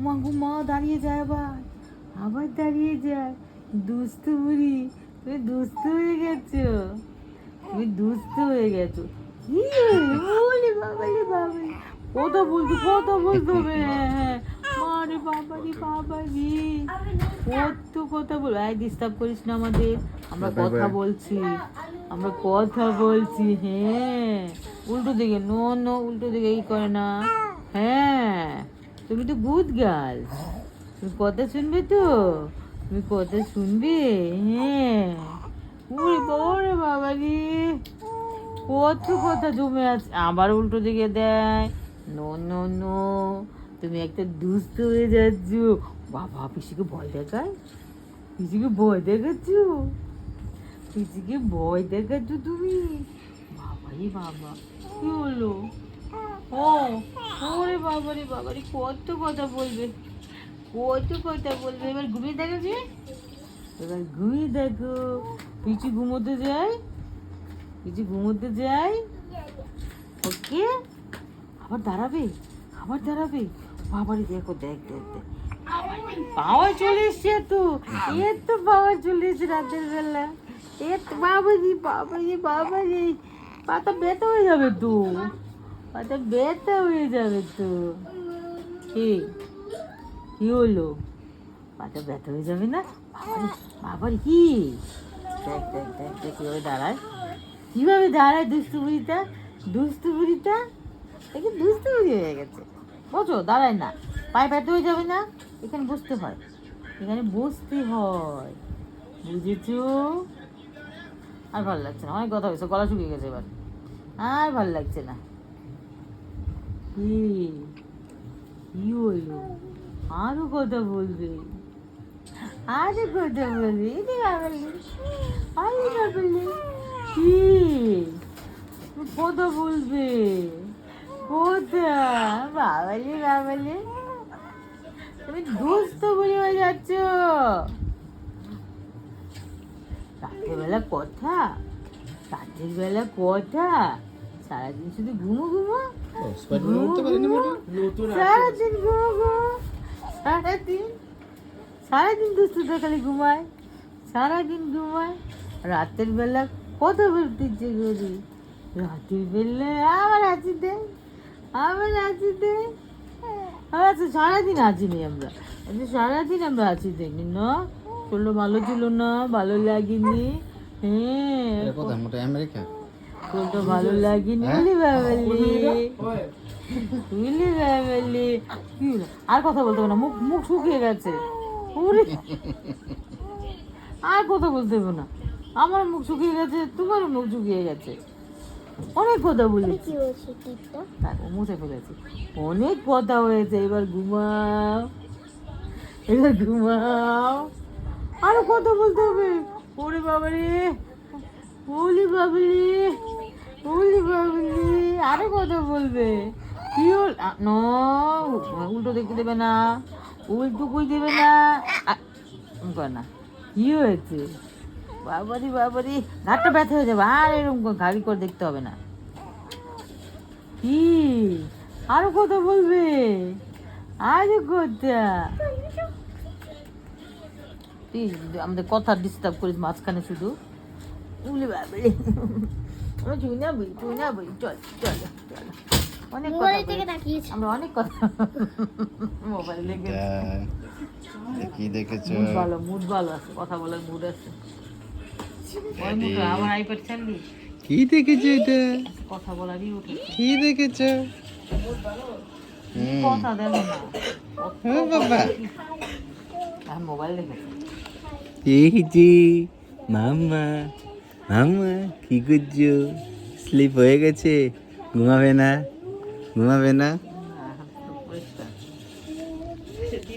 মা গো মা, দাঁড়িয়ে যায় আবার, আবার দাঁড়িয়ে যায়। দুষ্টু বুড়ি, তুমি দুষ্টু হয়ে গেছো, তুমি দুষ্টু হয়ে গেছো। কি বলি বাবালি বাবালি, কথা বলতে হবে। হ্যাঁ, মারে বাবারি বাবারি, কত কথা বল। এই ডিস্টার্ব করিস না আমাদের, আমরা কথা বলছি, আমরা কথা বলছি। হ্যাঁ, উল্টো দিকে নো নো, উল্টো দিকে এই করে না। হ্যাঁ, তুমি তো গুড গার্ল, তুমি কথা শুনবে তো, তুমি কথা শুনবে। হ্যাঁ, ওরে বাবারে বাবারি, কত কথা জমে আছে। আবার উল্টো দিকে দেয়। নো নো নো, তুমি একটা দুষ্ট হয়ে যাচ্ছ। বাবা, পিসিকে ভয় দেখায়, পিসিকে ভয় দেখাচ্ছ, পিসিকে ভয় দেখাচ্ছ তুমি। বাবারে বাবা, কি হলো? ও, ওরে বাবারে বাবারে, কত কথা বলবে, কত কথা বলবে। এবার ঘুমিয়ে দেখো যে, এবার ঘুমিয়ে দেখো। পিছু ঘুমোতে যায়, পিছু ঘুমোতে যায়। ওকে, আবার দাঁড়াবে, আবার দাঁড়াবে। বাবারে দেখো, দেখ দেখ দেখ, পাওয়া চলে এসছে তো, এর তো পাওয়া চলে এসছে রাতের বেলা। এর তো বাবাজি বাবাজি বাবাজি, পাতা ব্যথা হয়ে যাবে তো, পাতা ব্যথা হয়ে যাবে তো। কি কি হলো? পাতা ব্যথা হয়ে যাবে না? বাবারে বাবারে, কি দেখ দেখ দেখ দেখ, কিভাবে দাঁড়ায়, কিভাবে দাঁড়ায় দুষ্টু বুড়িটা, দুষ্টু বুড়িটা দেখি দুষ্টু বুড়ি হয়ে গেছে। বুঝো, দাঁড়ায় না, পায়ে ব্যথা হয়ে যাবে না, এখানে বসতে হয়, এখানে বসতে হয়, বুঝেছো? আর ভালো লাগছে না, অনেক কথা হয়েছে, গলা শুকিয়ে গেছে এবার, আর ভালো লাগছে না। কি কি হইলো? আরো কথা বলবে, আরো কথা বলবে। এদিকে বাবালি, আরে বাবালি, কি কথা বলবে, কথা, বাবালি বাবালি, তুমি দুস্থ বুড়ি হয়ে যাচ্ছ। রাত্রেবেলা কথা, রাতের বেলা কথা, সারাদিন শুধু ঘুমো ঘুমো, সারাদিন ঘুমো ঘুমো, সারাদিন, সারাদিন দুষ্টু খালি ঘুমায়, সারাদিন ঘুমায়। রাতের বেলা কথা বলতে ইচ্ছে করি, রাতের বেলা আবার হাসি দেয়, আবার হাসি দেয়। আচ্ছা, সারাদিন হাসিনি আমরা, আচ্ছা সারাদিন আমরা হাসি দেয়নি না, শরীর ভালো ছিল না, ভালো লাগেনি। হ্যাঁ, আমেরিকা শরীরটা ভালো লাগেনি, উলি বাবালি, উলি বাবালি। কি হলো? আর কথা বলতে হবে না, মুখ মুখ শুকিয়ে গেছে। ওরে, আর কথা বলতে হবে না, আমার মুখ শুকিয়ে গেছে, তোমার মুখ শুকিয়ে গেছে, অনেক কথা বলেছি, তারপর মুছে ফেলেছি, অনেক কথা হয়েছে। এবার ঘুমাও, এবার ঘুমাও, আরো কথা বলতে হবে। ওরে বাবারে, ওলি বাবলি, ওলি বাবলি, আরো কথা বলবে। কি হল? নো, উল্টো দেখতে দেবে না, উল্টো কই দেবে না, না। কি হয়েছে? বাবারি বাবারি, ঘাটটা ব্যথা হয়ে যাবে, আর এরকম ঘাড়ি করে দেখতে হবে না। কি আরো কথা বলবে, আরো কথা। তুই আমাদের কথা ডিস্টার্ব করিস মাঝখানে শুধু, উলি বাবারে, তুই না বই, তুই না বই, চল চল চল, অনেক কথা আমরা, অনেক কথা মোবাইল দেখে। কি দেখেছো? মুড ভালো, মুড ভালো আছে, কথা বলার মুড আছে। আমার আইপ্যাড চাললি, কি দেখেছো এটা? কথা বলারই ওঠে। কি দেখেছো? কথা দেখো না, ও বাবা, আর মোবাইল দেখেছি। এই যে মাম্মা, মাম্মা কি করছো? স্লিপ হয়ে গেছে, ঘুমাবে না, ঘুমাবে না?